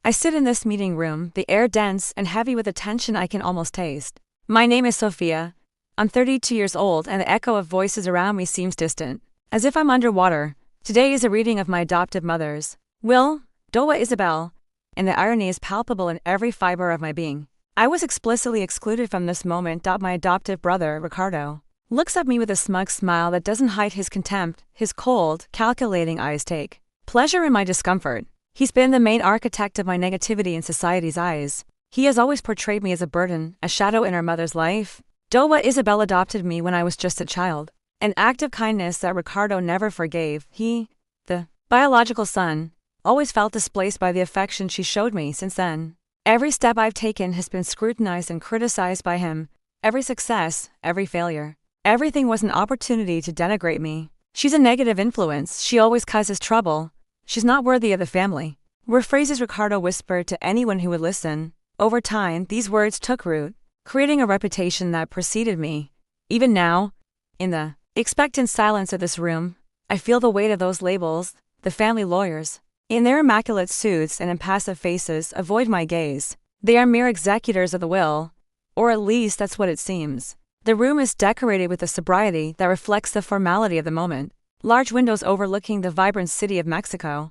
I sit in this meeting room, the air dense and heavy with a tension I can almost taste. My name is Sofía. I'm 32 years old and the echo of voices around me seems distant, as if I'm underwater. Today is a reading of my adoptive mother's will, Doña Isabel, and the irony is palpable in every fiber of my being. I was explicitly excluded from this moment. My adoptive brother, Ricardo, looks at me with a smug smile that doesn't hide his contempt. His cold, calculating eyes take pleasure in my discomfort. He's been the main architect of my negativity in society's eyes. He has always portrayed me as a burden, a shadow in our mother's life. Doña Isabel adopted me when I was just a child, an act of kindness that Ricardo never forgave. He, the biological son, always felt displaced by the affection she showed me. Since then, every step I've taken has been scrutinized and criticized by him. Every success, every failure, everything was an opportunity to denigrate me. She's a negative influence. She always causes trouble. She's not worthy of the family, were phrases Ricardo whispered to anyone who would listen. Over time, these words took root, creating a reputation that preceded me. Even now, in the expectant silence of this room, I feel the weight of those labels. The family lawyers, in their immaculate suits and impassive faces, avoid my gaze. They are mere executors of the will, or at least that's what it seems. The room is decorated with a sobriety that reflects the formality of the moment. Large windows overlooking the vibrant city of Mexico.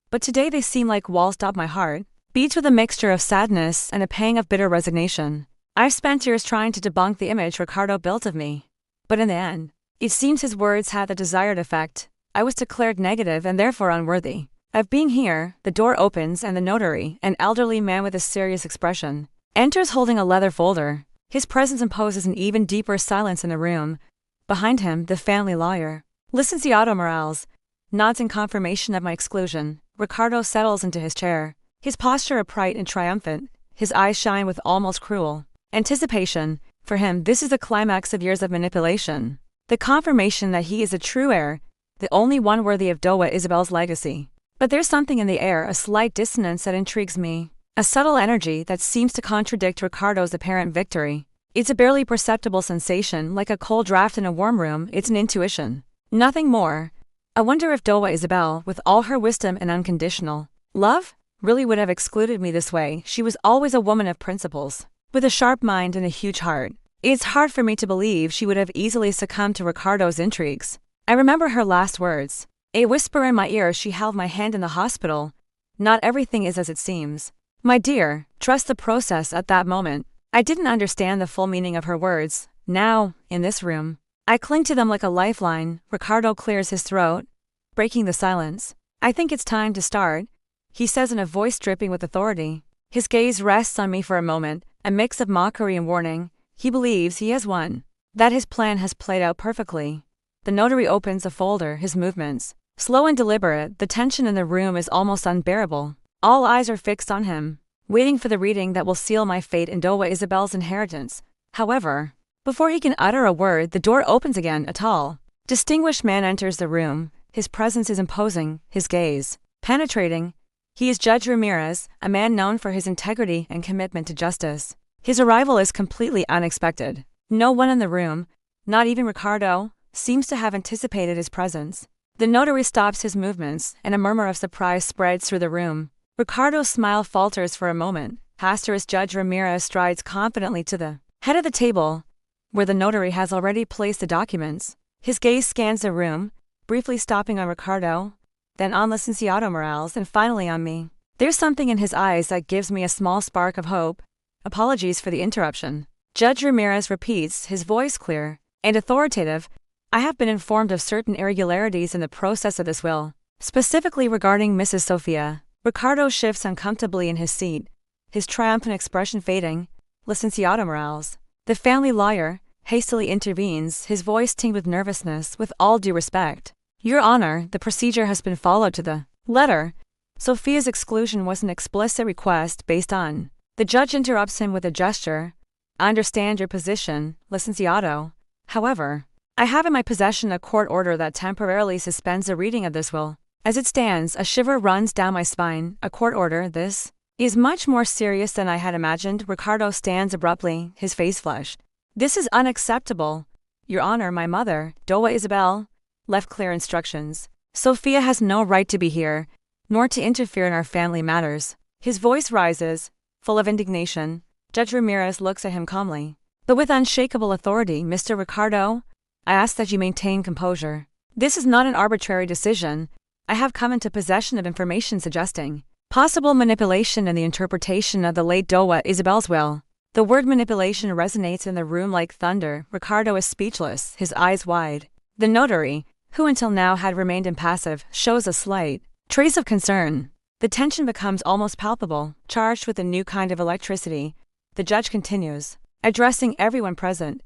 But today they seem like walls. My heart beats with a mixture of sadness and a pang of bitter resignation. I've spent years trying to debunk the image Ricardo built of me. But in the end, it seems his words had the desired effect. I was declared negative and therefore unworthy of being here. The door opens and the notary, an elderly man with a serious expression, enters holding a leather folder. His presence imposes an even deeper silence in the room. Behind him, the family lawyer, Licenciado Morales, nods in confirmation of my exclusion. Ricardo settles into his chair, his posture upright and triumphant. His eyes shine with almost cruel anticipation. For him, this is the climax of years of manipulation. The confirmation that he is a true heir, the only one worthy of Doña Isabel's legacy. But there's something in the air, a slight dissonance that intrigues me, a subtle energy that seems to contradict Ricardo's apparent victory. It's a barely perceptible sensation, like a cold draft in a warm room. It's an intuition, nothing more. I wonder if Doña Isabel, with all her wisdom and unconditional love, really would have excluded me this way. She was always a woman of principles, with a sharp mind and a huge heart. It's hard for me to believe she would have easily succumbed to Ricardo's intrigues. I remember her last words, a whisper in my ear. She held my hand in the hospital. Not everything is as it seems, my dear. Trust the process. At that moment, I didn't understand the full meaning of her words. Now, in this room, I cling to them like a lifeline. Ricardo clears his throat, breaking the silence. I think it's time to start, he says in a voice dripping with authority. His gaze rests on me for a moment, a mix of mockery and warning. He believes he has won, that his plan has played out perfectly. The notary opens a folder, his movements slow and deliberate. The tension in the room is almost unbearable. All eyes are fixed on him, waiting for the reading that will seal my fate in Doña Isabel's inheritance. However, before he can utter a word, the door opens again. A tall, distinguished man enters the room. His presence is imposing, his gaze penetrating. He is Judge Ramirez, a man known for his integrity and commitment to justice. His arrival is completely unexpected. No one in the room, not even Ricardo, seems to have anticipated his presence. The notary stops his movements, and a murmur of surprise spreads through the room. Ricardo's smile falters for a moment. Past Judge Ramirez strides confidently to the head of the table, where the notary has already placed the documents. His gaze scans the room, briefly stopping on Ricardo, then on Licenciado Morales, and finally on me. There's something in his eyes that gives me a small spark of hope. Apologies for the interruption, Judge Ramirez repeats, his voice clear and authoritative. I have been informed of certain irregularities in the process of this will, specifically regarding Mrs. Sofía. Ricardo shifts uncomfortably in his seat, his triumphant expression fading. Licenciado Morales, the family lawyer, hastily intervenes, his voice tinged with nervousness. With all due respect, Your Honor, the procedure has been followed to the letter. Sofía's exclusion was an explicit request based on. The judge interrupts him with a gesture. I understand your position, Licenciado. However, I have in my possession a court order that temporarily suspends the reading of this will. As it stands, a shiver runs down my spine. A court order, this is much more serious than I had imagined. Ricardo stands abruptly, his face flushed. This is unacceptable. Your Honor, my mother, Doña Isabel, left clear instructions. Sofía has no right to be here, nor to interfere in our family matters. His voice rises, full of indignation. Judge Ramirez looks at him calmly, but with unshakable authority. Mr. Ricardo, I ask that you maintain composure. This is not an arbitrary decision. I have come into possession of information suggesting possible manipulation in the interpretation of the late Doña Isabel's will. The word manipulation resonates in the room like thunder. Ricardo is speechless, his eyes wide. The notary, who until now had remained impassive, shows a slight trace of concern. The tension becomes almost palpable, charged with a new kind of electricity. The judge continues, addressing everyone present.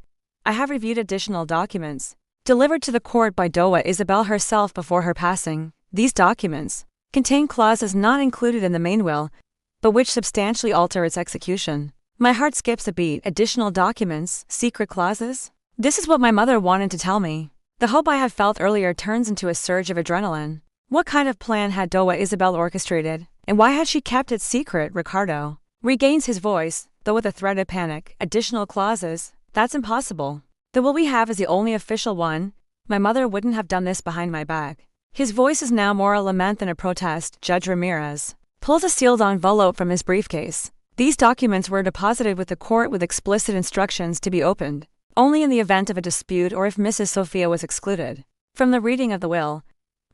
I have reviewed additional documents delivered to the court by Doña Isabel herself before her passing. These documents contain clauses not included in the main will, but which substantially alter its execution. My heart skips a beat. Additional documents, secret clauses? This is what my mother wanted to tell me. The hope I had felt earlier turns into a surge of adrenaline. What kind of plan had Doña Isabel orchestrated, and why had she kept it secret? Ricardo regains his voice, though with a threat of panic. Additional clauses? That's impossible. The will we have is the only official one. My mother wouldn't have done this behind my back. His voice is now more a lament than a protest. Judge Ramirez pulls a sealed envelope from his briefcase. These documents were deposited with the court with explicit instructions to be opened only in the event of a dispute or if Mrs. Sofía was excluded from the reading of the will.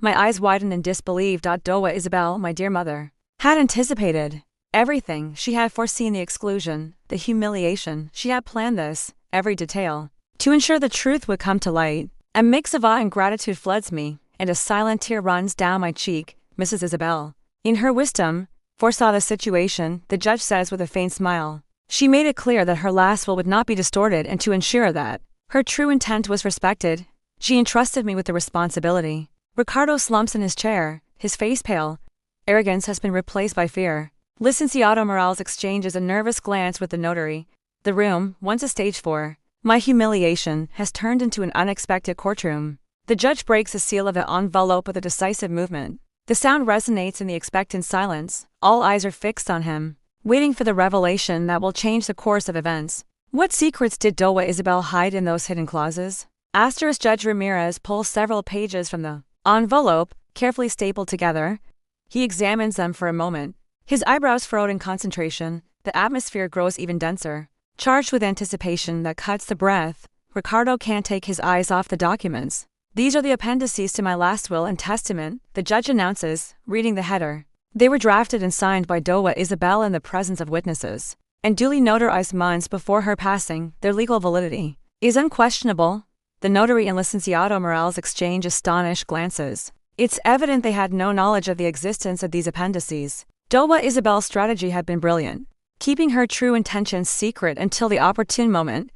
My eyes widened in disbelief. Doña Isabel, my dear mother, had anticipated everything. She had foreseen the exclusion, the humiliation. She had planned this, every detail, to ensure the truth would come to light. A mix of awe and gratitude floods me, and a silent tear runs down my cheek. Mrs. Isabel, in her wisdom, foresaw the situation, the judge says with a faint smile. She made it clear that her last will would not be distorted, and to ensure that her true intent was respected, she entrusted me with the responsibility. Ricardo slumps in his chair, his face pale. Arrogance has been replaced by fear. Licenciado Morales exchanges a nervous glance with the notary. The room, once a stage for my humiliation, has turned into an unexpected courtroom. The judge breaks the seal of the envelope with a decisive movement. The sound resonates in the expectant silence. All eyes are fixed on him, waiting for the revelation that will change the course of events. What secrets did Doña Isabel hide in those hidden clauses? Asterisk. Judge Ramirez pulls several pages from the envelope, carefully stapled together. He examines them for a moment. His eyebrows furrowed in concentration. The atmosphere grows even denser, charged with anticipation that cuts the breath. Ricardo can't take his eyes off the documents. These are the appendices to my last will and testament, the judge announces, reading the header. They were drafted and signed by Doña Isabel in the presence of witnesses, and duly notarized months before her passing. Their legal validity is unquestionable. The notary and Licenciado Morales exchange astonished glances. It's evident they had no knowledge of the existence of these appendices. Doña Isabel's strategy had been brilliant, keeping her true intentions secret until the opportune moment.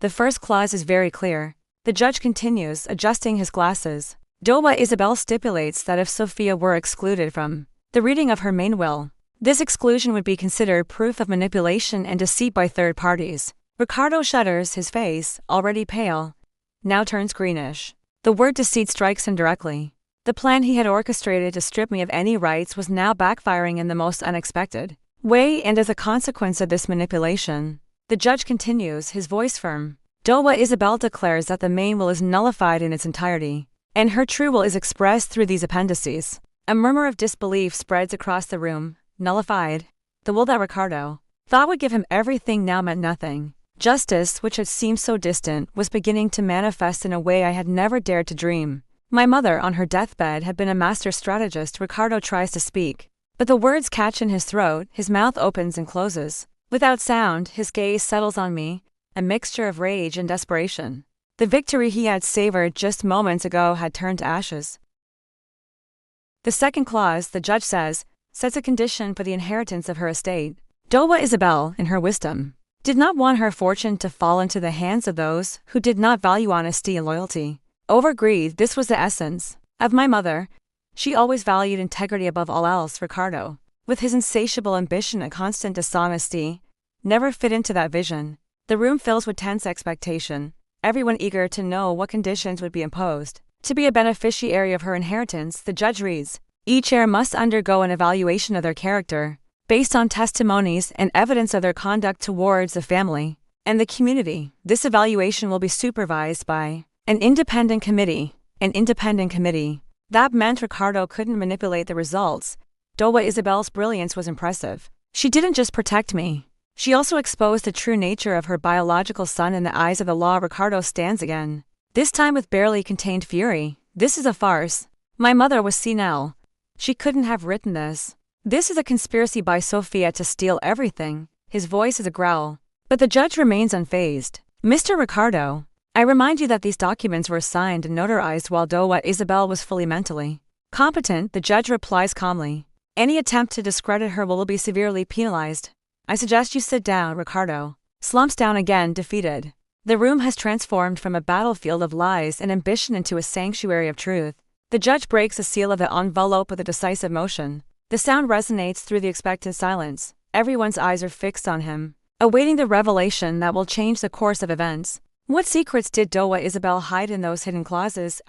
The first clause is very clear. The judge continues, adjusting his glasses. Doña Isabel stipulates that if Sofía were excluded from the reading of her main will, this exclusion would be considered proof of manipulation and deceit by third parties. Ricardo shudders, his face, already pale, now turns greenish. The word deceit strikes him directly. The plan he had orchestrated to strip me of any rights was now backfiring in the most unexpected way, and as a consequence of this manipulation, the judge continues, his voice firm. Doña Isabel declares that the main will is nullified in its entirety, and her true will is expressed through these appendices. A murmur of disbelief spreads across the room. Nullified? The will that Ricardo thought would give him everything now meant nothing. Justice, which had seemed so distant, was beginning to manifest in a way I had never dared to dream. My mother, on her deathbed, had been a master strategist. Ricardo tries to speak, but the words catch in his throat. His mouth opens and closes. Without sound, his gaze settles on me, a mixture of rage and desperation. The victory he had savored just moments ago had turned to ashes. The second clause, the judge says, sets a condition for the inheritance of her estate. Doña Isabel, in her wisdom, did not want her fortune to fall into the hands of those who did not value honesty and loyalty over greed. This was the essence of my mother. She always valued integrity above all else. Ricardo, with his insatiable ambition and constant dishonesty, never fit into that vision. The room fills with tense expectation, everyone eager to know what conditions would be imposed. To be a beneficiary of her inheritance, the judge reads, each heir must undergo an evaluation of their character, based on testimonies and evidence of their conduct towards the family and the community. This evaluation will be supervised by an independent committee. That meant Ricardo couldn't manipulate the results. Doña Isabel's brilliance was impressive. She didn't just protect me. She also exposed the true nature of her biological son in the eyes of the law. Ricardo stands again. This time with barely contained fury. This is a farce. My mother was senile. She couldn't have written this. This is a conspiracy by Sofía to steal everything. His voice is a growl. But the judge remains unfazed. Mr. Ricardo, I remind you that these documents were signed and notarized while Doña Isabel was fully mentally competent. The judge replies calmly. Any attempt to discredit her will be severely penalized. I suggest you sit down. Ricardo slumps down again, defeated. The room has transformed from a battlefield of lies and ambition into a sanctuary of truth. The judge breaks the seal of the envelope with a decisive motion. The sound resonates through the expectant silence. Everyone's eyes are fixed on him, awaiting the revelation that will change the course of events. What secrets did Doña Isabel hide in those hidden clauses?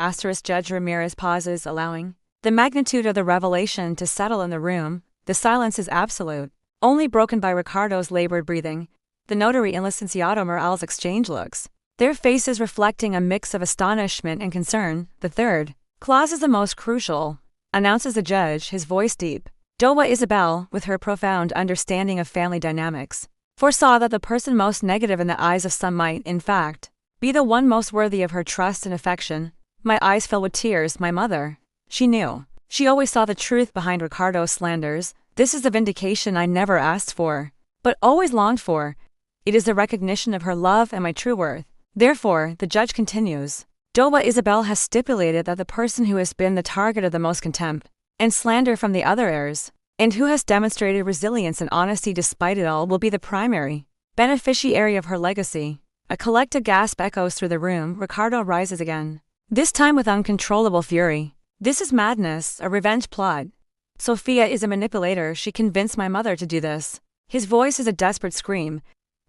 Judge Ramirez pauses, allowing the magnitude of the revelation to settle in the room. The silence is absolute, only broken by Ricardo's labored breathing, the notary and Licenciado Morales exchange looks, their faces reflecting a mix of astonishment and concern. The third clause is the most crucial, announces the judge, his voice deep. Doña Isabel, with her profound understanding of family dynamics, foresaw that the person most negative in the eyes of some might, in fact, be the one most worthy of her trust and affection. My eyes fill with tears. My mother. She knew. She always saw the truth behind Ricardo's slanders. This is the vindication I never asked for, but always longed for. It is the recognition of her love and my true worth. Therefore, the judge continues, Doña Isabel has stipulated that the person who has been the target of the most contempt and slander from the other heirs, and who has demonstrated resilience and honesty despite it all, will be the primary beneficiary of her legacy. A collective gasp echoes through the room. Ricardo rises again, this time with uncontrollable fury. This is madness, a revenge plot. Sofía is a manipulator. She convinced my mother to do this. His voice is a desperate scream,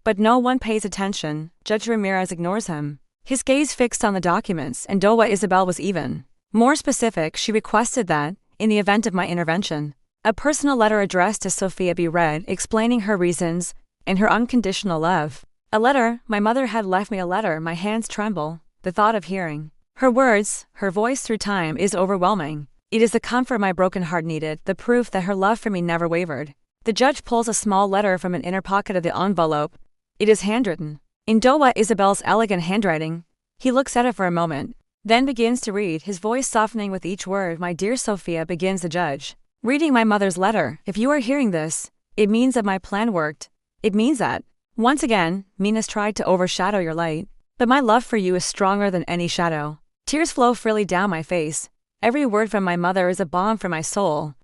but no one pays attention. Judge Ramirez ignores him, his gaze fixed on the documents, and Doña Isabel was even more specific. She requested that, in the event of my intervention, a personal letter addressed to Sofía be read, explaining her reasons and her unconditional love. A letter. My mother had left me a letter. My hands tremble. The thought of hearing her words, her voice through time, is overwhelming. It is the comfort my broken heart needed, the proof that her love for me never wavered. The judge pulls a small letter from an inner pocket of the envelope. It is handwritten, in Doña Isabel's elegant handwriting. He looks at it for a moment, then begins to read, his voice softening with each word. My dear Sofía, begins the judge, reading my mother's letter. If you are hearing this, it means that my plan worked. It means that, once again, meanness tried to overshadow your light, but my love for you is stronger than any shadow. Tears flow freely down my face. Every word from my mother is a balm for my soul.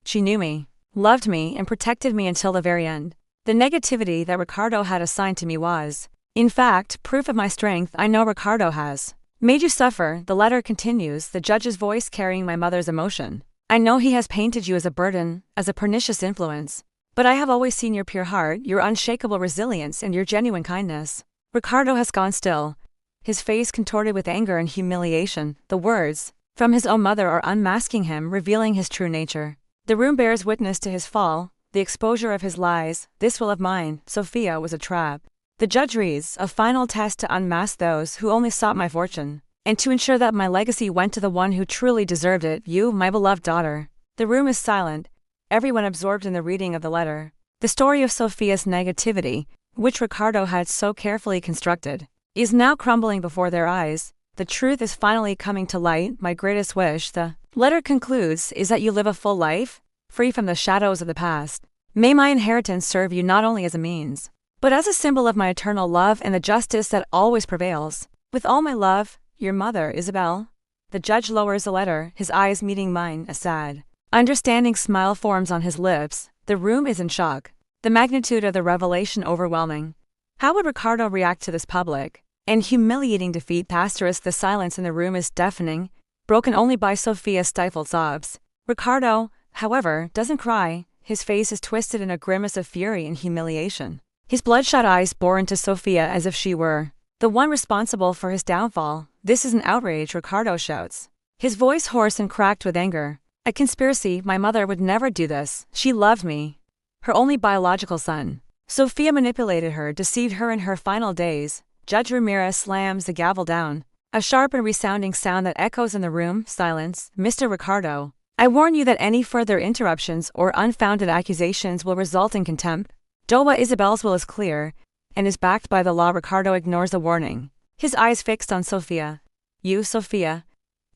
She knew me, loved me, and protected me until the very end. The negativity that Ricardo had assigned to me was, in fact, proof of my strength. I know Ricardo has made you suffer. The letter continues, the judge's voice carrying my mother's emotion. I know he has painted you as a burden, as a pernicious influence, but I have always seen your pure heart, your unshakable resilience, and your genuine kindness. Ricardo has gone still, his face contorted with anger and humiliation. The words from his own mother are unmasking him, revealing his true nature. The room bears witness to his fall, the exposure of his lies. This will of mine, Sofía, was a trap. The judge reads, a final test to unmask those who only sought my fortune, and to ensure that my legacy went to the one who truly deserved it, you, my beloved daughter. The room is silent, everyone absorbed in the reading of the letter. The story of Sofía's negativity, which Ricardo had so carefully constructed, is now crumbling before their eyes. The truth is finally coming to light. My greatest wish, the letter concludes, is that you live a full life, free from the shadows of the past. May my inheritance serve you not only as a means, but as a symbol of my eternal love and the justice that always prevails. With all my love, your mother, Isabel. The judge lowers the letter, his eyes meeting mine. A sad, understanding smile forms on his lips. The room is in shock, the magnitude of the revelation overwhelming. How would Ricardo react to this public and humiliating defeat? The silence in the room is deafening, broken only by Sofía's stifled sobs. Ricardo, however, doesn't cry. His face is twisted in a grimace of fury and humiliation. His bloodshot eyes bore into Sofía as if she were the one responsible for his downfall. This is an outrage, Ricardo shouts, his voice hoarse and cracked with anger. A conspiracy. My mother would never do this. She loved me, her only biological son. Sofía manipulated her, deceived her in her final days. Judge Ramirez slams the gavel down, a sharp and resounding sound that echoes in the room. Silence. Mr. Ricardo, I warn you that any further interruptions or unfounded accusations will result in contempt. Doña Isabel's will is clear and is backed by the law. Ricardo ignores the warning, his eyes fixed on Sofía. You, Sofía,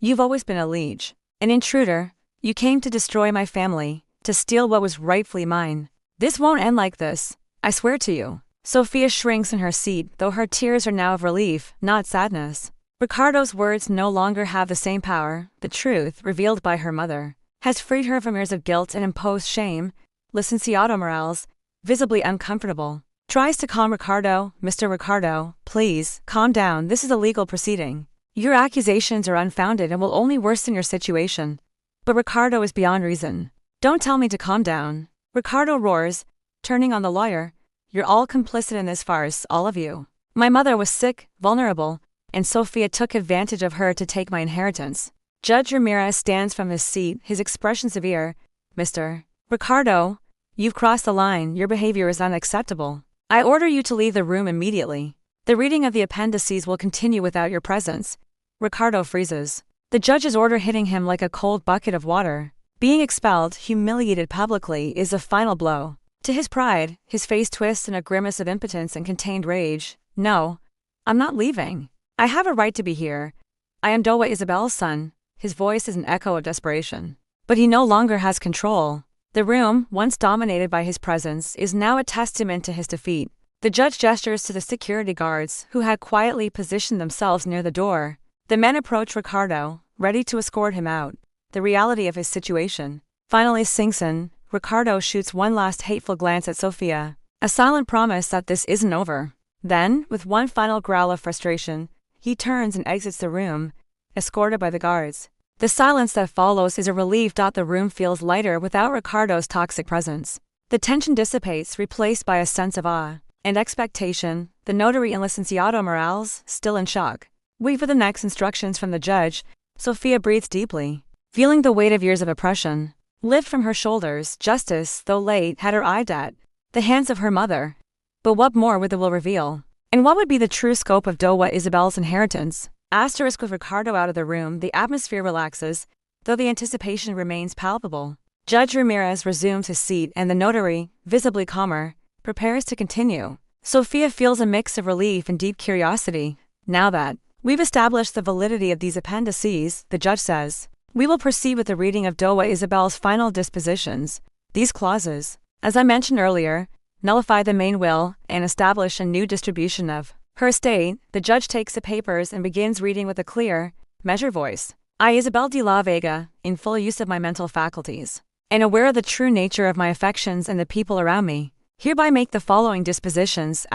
you've always been a liege, an intruder. You came to destroy my family, to steal what was rightfully mine. This won't end like this, I swear to you. Sofía shrinks in her seat, though her tears are now of relief, not sadness. Ricardo's words no longer have the same power. The truth, revealed by her mother, has freed her from years of guilt and imposed shame. Licenciado Morales, visibly uncomfortable, tries to calm Ricardo. Mr. Ricardo, please, calm down. This is a legal proceeding. Your accusations are unfounded and will only worsen your situation. But Ricardo is beyond reason. Don't tell me to calm down. Ricardo roars, turning on the lawyer. You're all complicit in this farce, all of you. My mother was sick, vulnerable, and Sofía took advantage of her to take my inheritance. Judge Ramirez stands from his seat, his expression severe. Mr. Ricardo, you've crossed the line. Your behavior is unacceptable. I order you to leave the room immediately. The reading of the appendices will continue without your presence. Ricardo freezes, the judge's order hitting him like a cold bucket of water. Being expelled, humiliated publicly, is a final blow. To his pride, his face twists in a grimace of impotence and contained rage. No, I'm not leaving. I have a right to be here. I am Doña Isabel's son. His voice is an echo of desperation. But he no longer has control. The room, once dominated by his presence, is now a testament to his defeat. The judge gestures to the security guards, who had quietly positioned themselves near the door. The men approach Ricardo, ready to escort him out. The reality of his situation finally sinks in. Ricardo shoots one last hateful glance at Sofía, a silent promise that this isn't over. Then, with one final growl of frustration, he turns and exits the room, escorted by the guards. The silence that follows is a relief. The room feels lighter without Ricardo's toxic presence. The tension dissipates, replaced by a sense of awe and expectation. The notary and Licenciado Morales, still in shock, wait for the next instructions from the judge. Sofía breathes deeply, feeling the weight of years of oppression lift from her shoulders. Justice, though late, had arrived at the hands of her mother. But what more would the will reveal? And what would be the true scope of Doña Isabel's inheritance? With Ricardo out of the room, the atmosphere relaxes, though the anticipation remains palpable. Judge Ramirez resumes his seat and the notary, visibly calmer, prepares to continue. Sofía feels a mix of relief and deep curiosity. Now that we've established the validity of these appendices, the judge says, we will proceed with the reading of Doña Isabel's final dispositions. These clauses, as I mentioned earlier, nullify the main will and establish a new distribution of her estate. The judge takes the papers and begins reading with a clear, measured voice. I, Isabel de la Vega, in full use of my mental faculties, and aware of the true nature of my affections and the people around me, hereby make the following dispositions.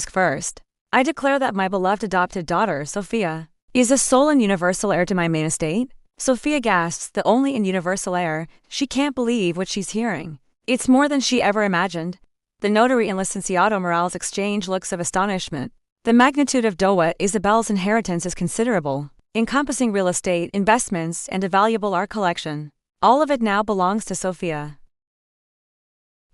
First, I declare that my beloved adopted daughter, Sofía, is the sole and universal heir to my main estate. Sofía gasps, the only and universal heir. She can't believe what she's hearing. It's more than she ever imagined. The notary and Licenciado Morales exchange looks of astonishment. The magnitude of Doña Isabel's inheritance is considerable, encompassing real estate, investments, and a valuable art collection. All of it now belongs to Sofía.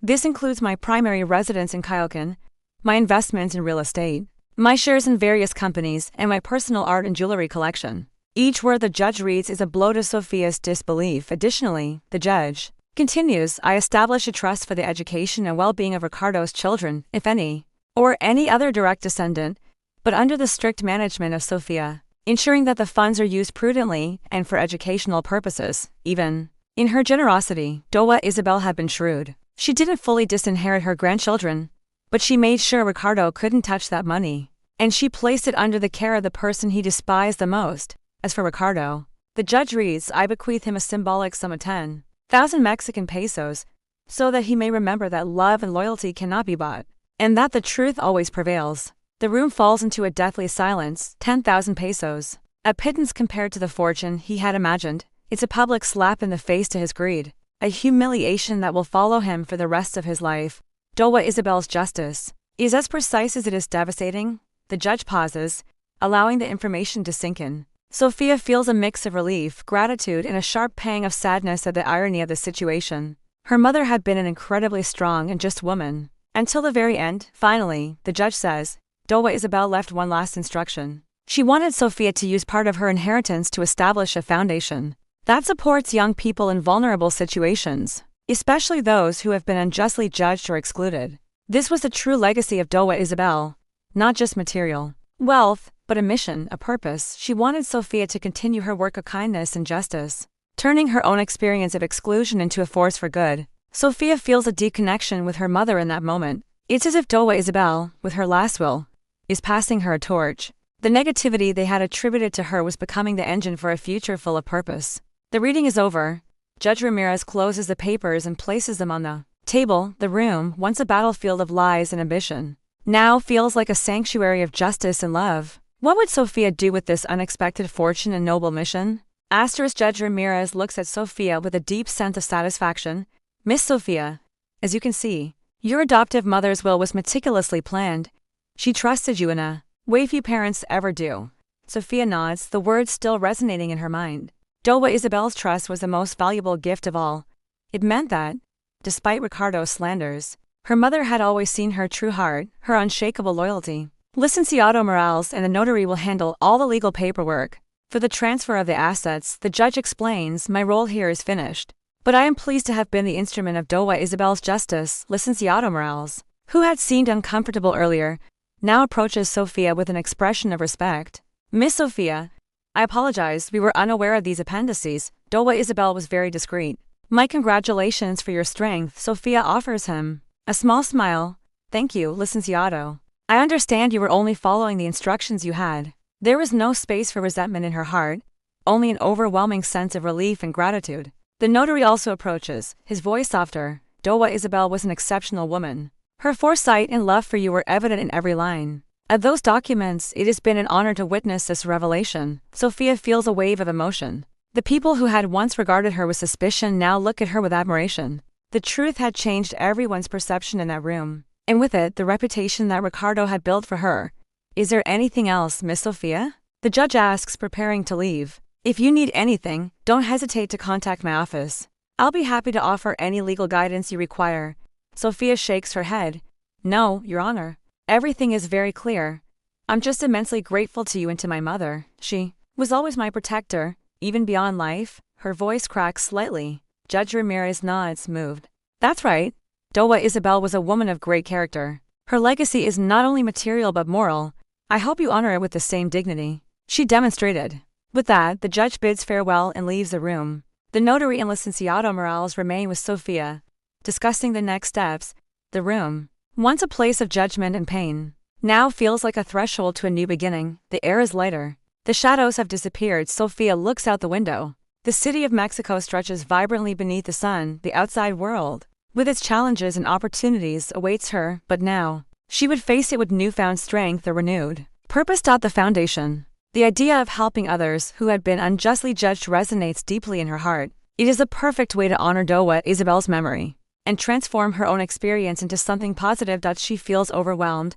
This includes my primary residence in Cayalcan, my investments in real estate, my shares in various companies, and my personal art and jewelry collection. Each word the judge reads is a blow to Sofía's disbelief. Additionally, the judge continues, I establish a trust for the education and well-being of Ricardo's children, if any, or any other direct descendant, but under the strict management of Sofía, ensuring that the funds are used prudently and for educational purposes. Even in her generosity, Doña Isabel had been shrewd. She didn't fully disinherit her grandchildren, but she made sure Ricardo couldn't touch that money, and she placed it under the care of the person he despised the most. As for Ricardo, the judge reads, I bequeath him a symbolic sum of 10,000 Mexican pesos, so that he may remember that love and loyalty cannot be bought, and that the truth always prevails. The room falls into a deathly silence. 10,000 pesos, a pittance compared to the fortune he had imagined. It's a public slap in the face to his greed, a humiliation that will follow him for the rest of his life. Doña Isabel's justice is as precise as it is devastating. The judge pauses, allowing the information to sink in. Sofía feels a mix of relief, gratitude, and a sharp pang of sadness at the irony of the situation. Her mother had been an incredibly strong and just woman, until the very end. Finally, the judge says, Doña Isabel left one last instruction. She wanted Sofía to use part of her inheritance to establish a foundation. that supports young people in vulnerable situations, especially those who have been unjustly judged or excluded. This was the true legacy of Doña Isabel, not just material wealth, but a mission, a purpose. She wanted Sofía to continue her work of kindness and justice, turning her own experience of exclusion into a force for good. Sofía feels a deep connection with her mother in that moment. It's as if Doña Isabel, with her last will, is passing her a torch. The negativity they had attributed to her was becoming the engine for a future full of purpose. The reading is over. Judge Ramirez closes the papers and places them on the table. The room, once a battlefield of lies and ambition, now feels like a sanctuary of justice and love. What would Sofía do with this unexpected fortune and noble mission? Judge Ramirez looks at Sofía with a deep sense of satisfaction. Miss Sofía, as you can see, your adoptive mother's will was meticulously planned. She trusted you in a way few parents ever do. Sofía nods, the words still resonating in her mind. Doña Isabel's trust was the most valuable gift of all. It meant that, despite Ricardo's slanders, her mother had always seen her true heart, her unshakable loyalty. Licenciado Morales and the notary will handle all the legal paperwork. For the transfer of the assets, the judge explains, my role here is finished. But I am pleased to have been the instrument of Doña Isabel's justice. Licenciado Morales, who had seemed uncomfortable earlier, now approaches Sofía with an expression of respect. Miss Sofía, I apologize, we were unaware of these appendices. Doña Isabel was very discreet. My congratulations for your strength, Sofía offers him a small smile. Thank you, Licenciado. I understand you were only following the instructions you had. There was no space for resentment in her heart, only an overwhelming sense of relief and gratitude. The notary also approaches, his voice softer. Doña Isabel was an exceptional woman. Her foresight and love for you were evident in every line of those documents. It has been an honor to witness this revelation. Sofía feels a wave of emotion. The people who had once regarded her with suspicion now look at her with admiration. The truth had changed everyone's perception in that room, and with it, the reputation that Ricardo had built for her. Is there anything else, Miss Sofía? The judge asks, preparing to leave. If you need anything, don't hesitate to contact my office. I'll be happy to offer any legal guidance you require. Sofía shakes her head. No, Your Honor. Everything is very clear. I'm just immensely grateful to you and to my mother. She was always my protector, even beyond life. Her voice cracks slightly. Judge Ramirez nods, moved. That's right. Doña Isabel was a woman of great character. Her legacy is not only material but moral. I hope you honor it with the same dignity she demonstrated. With that, the judge bids farewell and leaves the room. The notary and Licenciado Morales remain with Sofía, discussing the next steps. The room, once a place of judgment and pain, now feels like a threshold to a new beginning. The air is lighter. The shadows have disappeared. Sofía looks out the window. The city of Mexico stretches vibrantly beneath the sun. The outside world, with its challenges and opportunities, awaits her, but now, she would face it with newfound strength, a renewed purpose. The foundation. The idea of helping others who had been unjustly judged resonates deeply in her heart. It is a perfect way to honor Doña Isabel's memory and transform her own experience into something positive. She feels overwhelmed,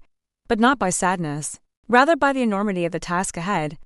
but not by sadness, rather by the enormity of the task ahead.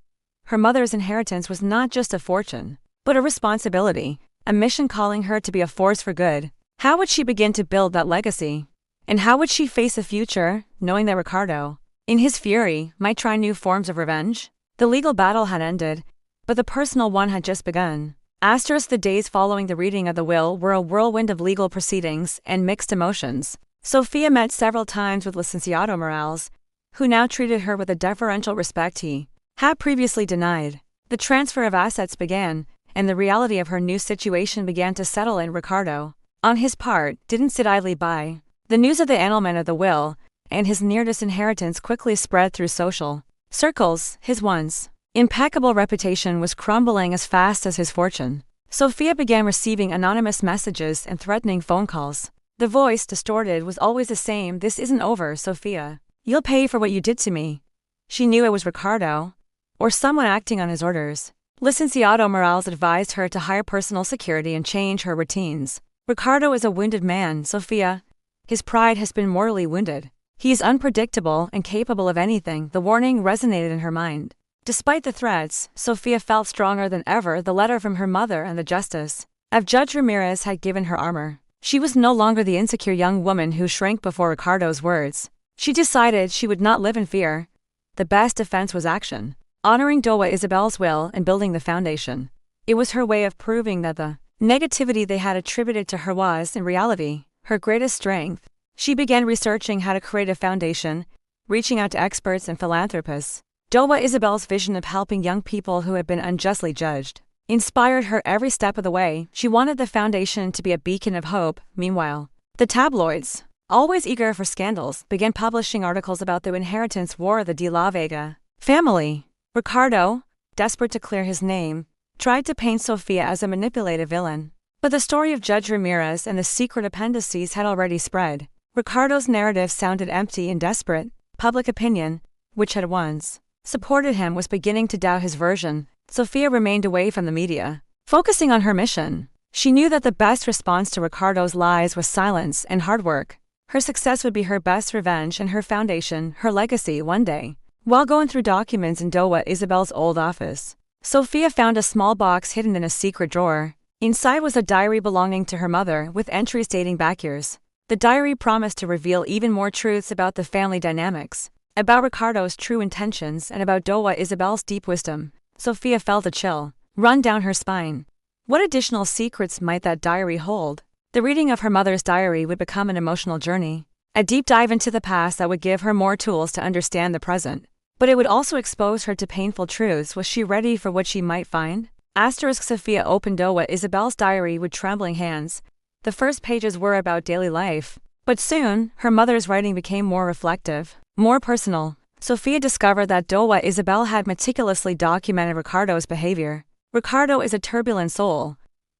Her mother's inheritance was not just a fortune, but a responsibility, a mission calling her to be a force for good. How would she begin to build that legacy? And how would she face the future, knowing that Ricardo, in his fury, might try new forms of revenge? The legal battle had ended, but the personal one had just begun. The days following the reading of the will were a whirlwind of legal proceedings and mixed emotions. Sofía met several times with Licenciado Morales, who now treated her with a deferential respect he had previously denied. The transfer of assets began, and the reality of her new situation began to settle in. Ricardo, on his part, didn't sit idly by. The news of the annulment of the will and his near disinheritance quickly spread through social circles. His once impeccable reputation was crumbling as fast as his fortune. Sofía began receiving anonymous messages and threatening phone calls. The voice, distorted, was always the same. This isn't over, Sofía. You'll pay for what you did to me. She knew it was Ricardo, or someone acting on his orders. Licenciado Morales advised her to hire personal security and change her routines. Ricardo is a wounded man, Sofía. His pride has been mortally wounded. He is unpredictable and capable of anything. The warning resonated in her mind. Despite the threats, Sofía felt stronger than ever. The letter from her mother and the justice of Judge Ramirez had given her armor. She was no longer the insecure young woman who shrank before Ricardo's words. She decided she would not live in fear. The best defense was action. Honoring Doña Isabel's will and building the foundation. It was her way of proving that the negativity they had attributed to her was, in reality, her greatest strength. She began researching how to create a foundation, reaching out to experts and philanthropists. Doña Isabel's vision of helping young people who had been unjustly judged inspired her every step of the way. She wanted the foundation to be a beacon of hope. Meanwhile, the tabloids, always eager for scandals, began publishing articles about the inheritance war of the de la Vega family. Ricardo, desperate to clear his name, tried to paint Sofía as a manipulative villain. But the story of Judge Ramirez and the secret appendices had already spread. Ricardo's narrative sounded empty and desperate. Public opinion, which had once supported him, was beginning to doubt his version. Sofía remained away from the media, focusing on her mission. She knew that the best response to Ricardo's lies was silence and hard work. Her success would be her best revenge and her foundation, her legacy. One day, while going through documents in Doña Isabel's old office, Sofía found a small box hidden in a secret drawer. Inside was a diary belonging to her mother with entries dating back years. The diary promised to reveal even more truths about the family dynamics, about Ricardo's true intentions, and about Doña Isabel's deep wisdom. Sofía felt a chill run down her spine. What additional secrets might that diary hold? The reading of her mother's diary would become an emotional journey, a deep dive into the past that would give her more tools to understand the present. But it would also expose her to painful truths. Was she ready for what she might find? Sofía opened Doña Isabel's diary with trembling hands. The first pages were about daily life, but soon, her mother's writing became more reflective, more personal. Sofía discovered that Doña Isabel had meticulously documented Ricardo's behavior. Ricardo is a turbulent soul.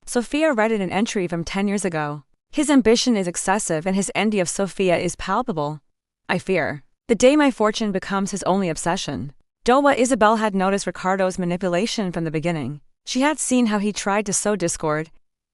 Sofía read in an entry from 10 years ago. His ambition is excessive and his envy of Sofía is palpable. I fear the day my fortune becomes his only obsession. Doña Isabel had noticed Ricardo's manipulation from the beginning. She had seen how he tried to sow discord,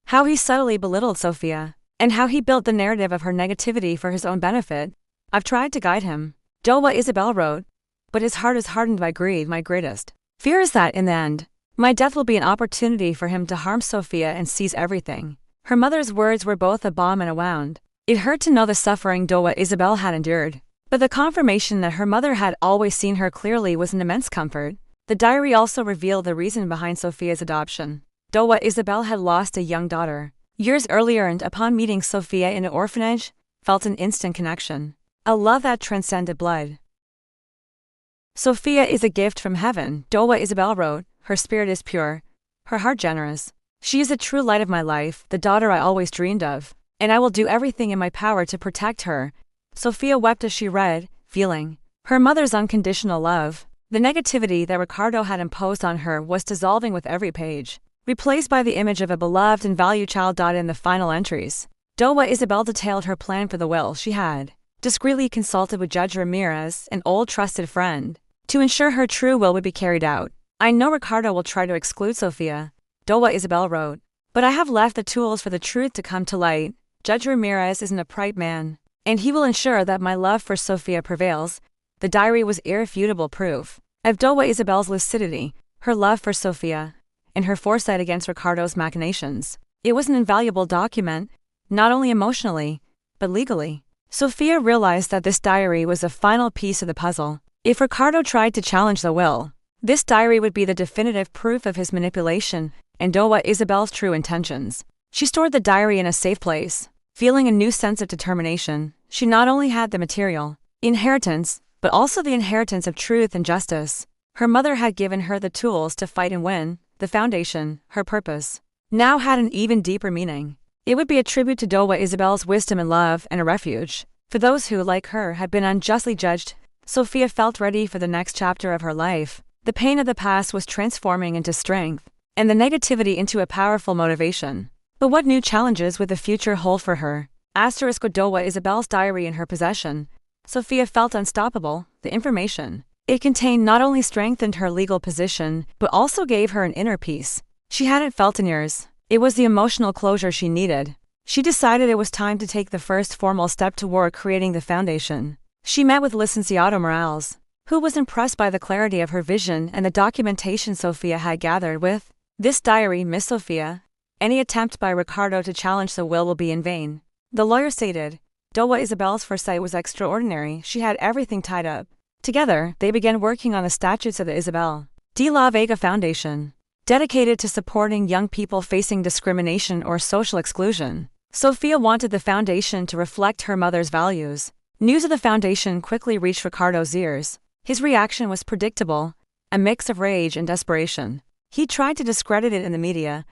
how he subtly belittled Sofía, and how he built the narrative of her negativity for his own benefit. I've tried to guide him, Doña Isabel wrote, but his heart is hardened by greed. My greatest fear is that, in the end, my death will be an opportunity for him to harm Sofía and seize everything. Her mother's words were both a balm and a wound. It hurt to know the suffering Doña Isabel had endured, but the confirmation that her mother had always seen her clearly was an immense comfort. The diary also revealed the reason behind Sofía's adoption. Doña Isabel had lost a young daughter years earlier and, upon meeting Sofía in an orphanage, felt an instant connection, a love that transcended blood. Sofía is a gift from heaven, Doña Isabel wrote. Her spirit is pure, her heart generous. She is the true light of my life, the daughter I always dreamed of, and I will do everything in my power to protect her. Sofía wept as she read, feeling her mother's unconditional love. The negativity that Ricardo had imposed on her was dissolving with every page, replaced by the image of a beloved and valued child. In the final entries, Doña Isabel detailed her plan for the will. She had discreetly consulted with Judge Ramirez, an old trusted friend, to ensure her true will would be carried out. I know Ricardo will try to exclude Sofía, Doña Isabel wrote, but I have left the tools for the truth to come to light. Judge Ramirez is an upright man, and he will ensure that my love for Sofía prevails. The diary was irrefutable proof of Doña Isabel's lucidity, her love for Sofía, and her foresight against Ricardo's machinations. It was an invaluable document, not only emotionally, but legally. Sofía realized that this diary was the final piece of the puzzle. If Ricardo tried to challenge the will, this diary would be the definitive proof of his manipulation and Doña Isabel's true intentions. She stored the diary in a safe place, feeling a new sense of determination. She not only had the material inheritance, but also the inheritance of truth and justice. Her mother had given her the tools to fight and win. The foundation, her purpose, now had an even deeper meaning. It would be a tribute to Doña Isabel's wisdom and love, and a refuge for those who, like her, had been unjustly judged. Sofía felt ready for the next chapter of her life. The pain of the past was transforming into strength, and the negativity into a powerful motivation. But what new challenges would the future hold for her? With Doña Isabel's diary in her possession, Sofía felt unstoppable. The information it contained not only strengthened her legal position, but also gave her an inner peace she hadn't felt in years. It was the emotional closure she needed. She decided it was time to take the first formal step toward creating the foundation. She met with Licenciado Morales, who was impressed by the clarity of her vision and the documentation Sofía had gathered. With this diary, Miss Sofía, any attempt by Ricardo to challenge the will be in vain. The lawyer stated. Doña Isabel's foresight was extraordinary. She had everything tied up. Together, they began working on the statutes of the Isabel de la Vega Foundation. dedicated to supporting young people facing discrimination or social exclusion. Sofía wanted the foundation to reflect her mother's values. News of the foundation quickly reached Ricardo's ears. His reaction was predictable, a mix of rage and desperation. He tried to discredit it in the media,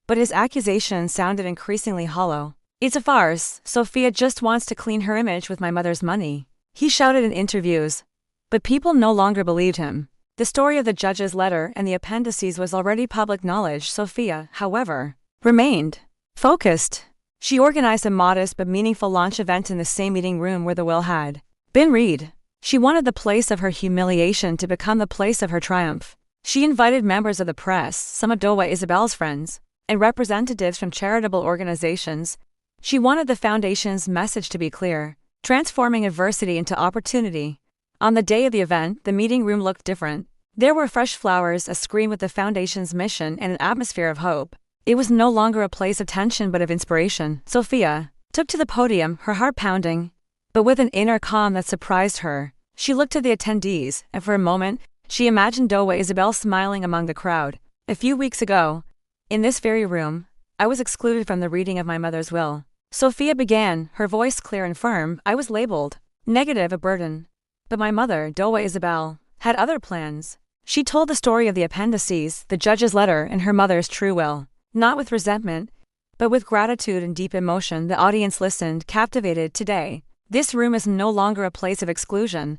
but his accusations sounded increasingly hollow. "It's a farce. Sofía just wants to clean her image with my mother's money," he shouted in interviews. But people no longer believed him. The story of the judge's letter and the appendices was already public knowledge. Sofía, however, remained focused. She organized a modest but meaningful launch event in the same meeting room where the will had been read. She wanted the place of her humiliation to become the place of her triumph. She invited members of the press, some of Doña Isabel's friends, and representatives from charitable organizations. She wanted the foundation's message to be clear, transforming adversity into opportunity. On the day of the event, the meeting room looked different. There were fresh flowers, a screen with the foundation's mission, and an atmosphere of hope. It was no longer a place of tension but of inspiration. Sofía took to the podium, her heart pounding, but with an inner calm that surprised her. She looked at the attendees, and for a moment, she imagined Doña Isabel smiling among the crowd. "A few weeks ago, in this very room, I was excluded from the reading of my mother's will." Sofía began, her voice clear and firm. "I was labeled negative, a burden. But my mother, Doña Isabel, had other plans." She told the story of the appendices, the judge's letter, and her mother's true will. Not with resentment, but with gratitude and deep emotion. The audience listened, captivated. "Today, this room is no longer a place of exclusion,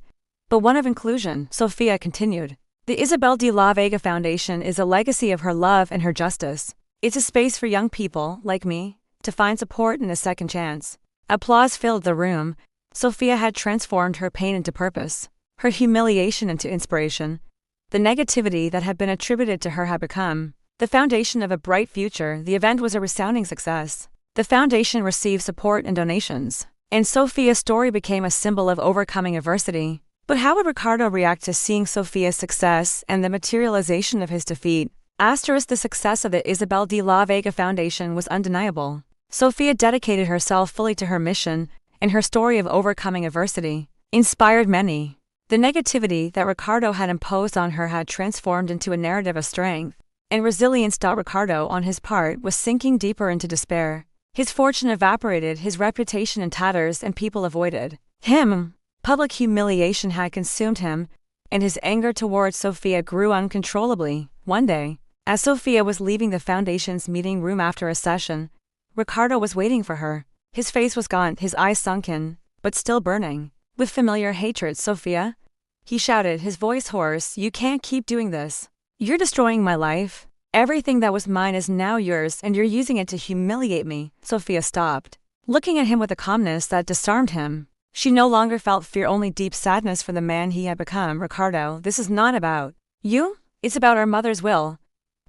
but one of inclusion," Sofía continued. "The Isabel de la Vega Foundation is a legacy of her love and her justice. It's a space for young people, like me, to find support and a second chance." Applause filled the room. Sofía had transformed her pain into purpose, her humiliation into inspiration. The negativity that had been attributed to her had become the foundation of a bright future. The event was a resounding success. The foundation received support and donations, and Sofía's story became a symbol of overcoming adversity. But how would Ricardo react to seeing Sofía's success and the materialization of his defeat? The success of the Isabel de la Vega Foundation was undeniable. Sofía dedicated herself fully to her mission, and her story of overcoming adversity inspired many. The negativity that Ricardo had imposed on her had transformed into a narrative of strength and resilience. Ricardo, on his part, was sinking deeper into despair. His fortune evaporated, his reputation in tatters, and people avoided him. Public humiliation had consumed him, and his anger towards Sofía grew uncontrollably. One day, as Sofía was leaving the foundation's meeting room after a session, Ricardo was waiting for her. His face was gaunt, his eyes sunken, but still burning with familiar hatred. "Sofía," he shouted, his voice hoarse, "you can't keep doing this. You're destroying my life. Everything that was mine is now yours, and you're using it to humiliate me." Sofía stopped, looking at him with a calmness that disarmed him. She no longer felt fear, only deep sadness for the man he had become. "Ricardo, this is not about you. It's about our mother's will.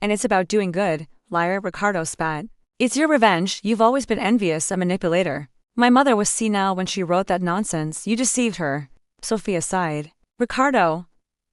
And it's about doing good." "Liar," Ricardo spat. "It's your revenge. You've always been envious, a manipulator. My mother was senile when she wrote that nonsense. You deceived her." Sofía sighed. "Ricardo,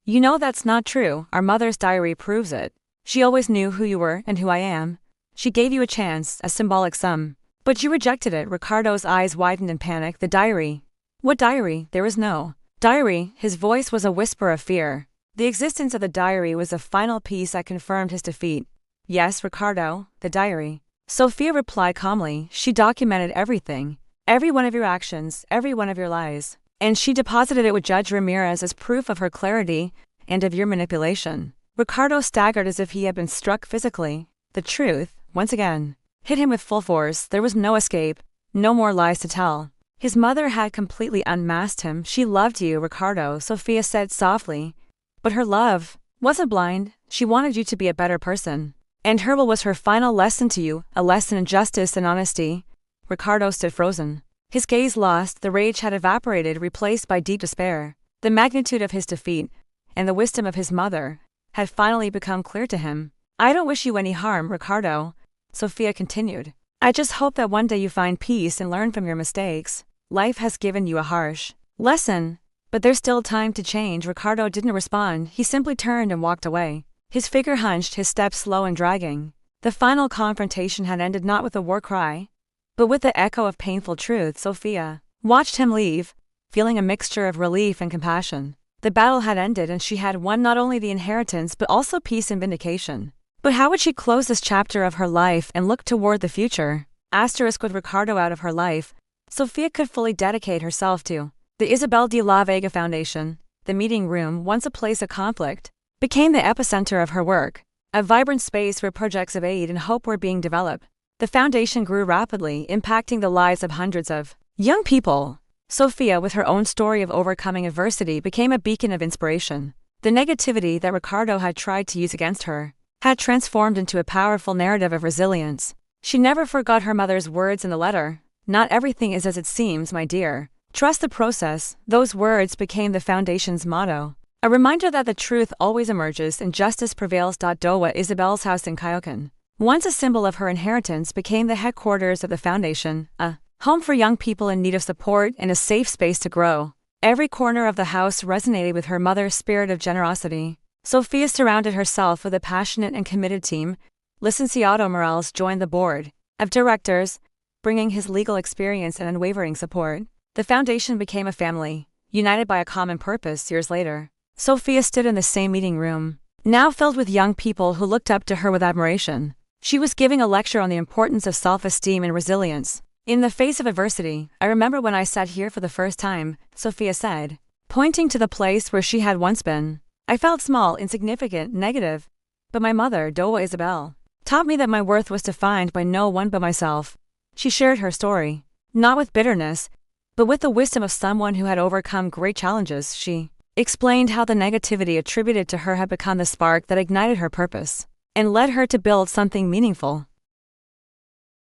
you know that's not true. Our mother's diary proves it. She always knew who you were and who I am. She gave you a chance, a symbolic sum. But you rejected it." Ricardo's eyes widened in panic. "The diary." "What diary? There is no diary." His voice was a whisper of fear. The existence of the diary was the final piece that confirmed his defeat. "Yes, Ricardo, the diary." Sofía replied calmly. "She documented everything. Every one of your actions, every one of your lies. And she deposited it with Judge Ramirez as proof of her clarity and of your manipulation." Ricardo staggered as if he had been struck physically. The truth, once again, hit him with full force. There was no escape, no more lies to tell. His mother had completely unmasked him. "She loved you, Ricardo," Sofía said softly. "But her love wasn't blind. She wanted you to be a better person. And her will was her final lesson to you, a lesson in justice and honesty." Ricardo stood frozen. His gaze lost, the rage had evaporated, replaced by deep despair. The magnitude of his defeat, and the wisdom of his mother, had finally become clear to him. "I don't wish you any harm, Ricardo," Sofía continued. "I just hope that one day you find peace and learn from your mistakes. Life has given you a harsh lesson, but there's still time to change." Ricardo didn't respond, he simply turned and walked away. His figure hunched, his steps slow and dragging. The final confrontation had ended not with a war cry, but with the echo of painful truth. Sofía watched him leave, feeling a mixture of relief and compassion. The battle had ended and she had won not only the inheritance but also peace and vindication. But how would she close this chapter of her life and look toward the future? With Ricardo out of her life, Sofía could fully dedicate herself to the Isabel de la Vega Foundation. The meeting room, once a place of conflict, became the epicenter of her work, a vibrant space where projects of aid and hope were being developed. The foundation grew rapidly, impacting the lives of hundreds of young people. Sofía, with her own story of overcoming adversity, became a beacon of inspiration. The negativity that Ricardo had tried to use against her had transformed into a powerful narrative of resilience. She never forgot her mother's words in the letter. "Not everything is as it seems, my dear. Trust the process." Those words became the foundation's motto, a reminder that the truth always emerges and justice prevails. Doña Isabel's house in Coyoacán, once a symbol of her inheritance, became the headquarters of the foundation, a home for young people in need of support and a safe space to grow. Every corner of the house resonated with her mother's spirit of generosity. Sofía surrounded herself with a passionate and committed team. Licenciado Morales joined the board of directors, bringing his legal experience and unwavering support. The foundation became a family, united by a common purpose. Years later, Sofía stood in the same meeting room, now filled with young people who looked up to her with admiration. She was giving a lecture on the importance of self-esteem and resilience in the face of adversity. "I remember when I sat here for the first time," Sofía said, pointing to the place where she had once been. "I felt small, insignificant, negative. But my mother, Doña Isabel, taught me that my worth was defined by no one but myself." She shared her story, not with bitterness, but with the wisdom of someone who had overcome great challenges. She explained how the negativity attributed to her had become the spark that ignited her purpose and led her to build something meaningful.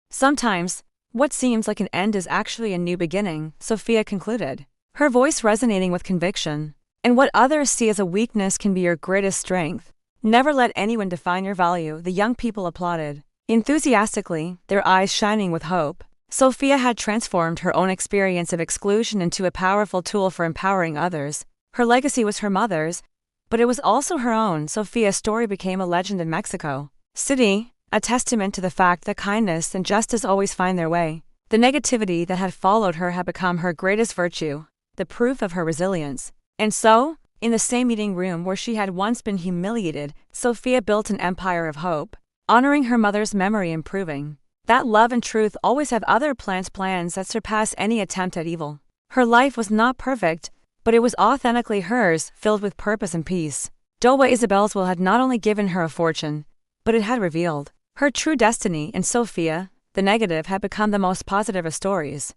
"Sometimes, what seems like an end is actually a new beginning," Sofía concluded, her voice resonating with conviction. "And what others see as a weakness can be your greatest strength. Never let anyone define your value." The young people applauded enthusiastically, their eyes shining with hope. Sofía had transformed her own experience of exclusion into a powerful tool for empowering others. Her legacy was her mother's, but it was also her own. Sofía's story became a legend in Mexico City, a testament to the fact that kindness and justice always find their way. The negativity that had followed her had become her greatest virtue, the proof of her resilience. And so, in the same meeting room where she had once been humiliated, Sofía built an empire of hope, honoring her mother's memory and proving that love and truth always have other plans that surpass any attempt at evil. Her life was not perfect, but it was authentically hers, filled with purpose and peace. Doña Isabel's will had not only given her a fortune, but it had revealed her true destiny, and Sofía, the negative, had become the most positive of stories.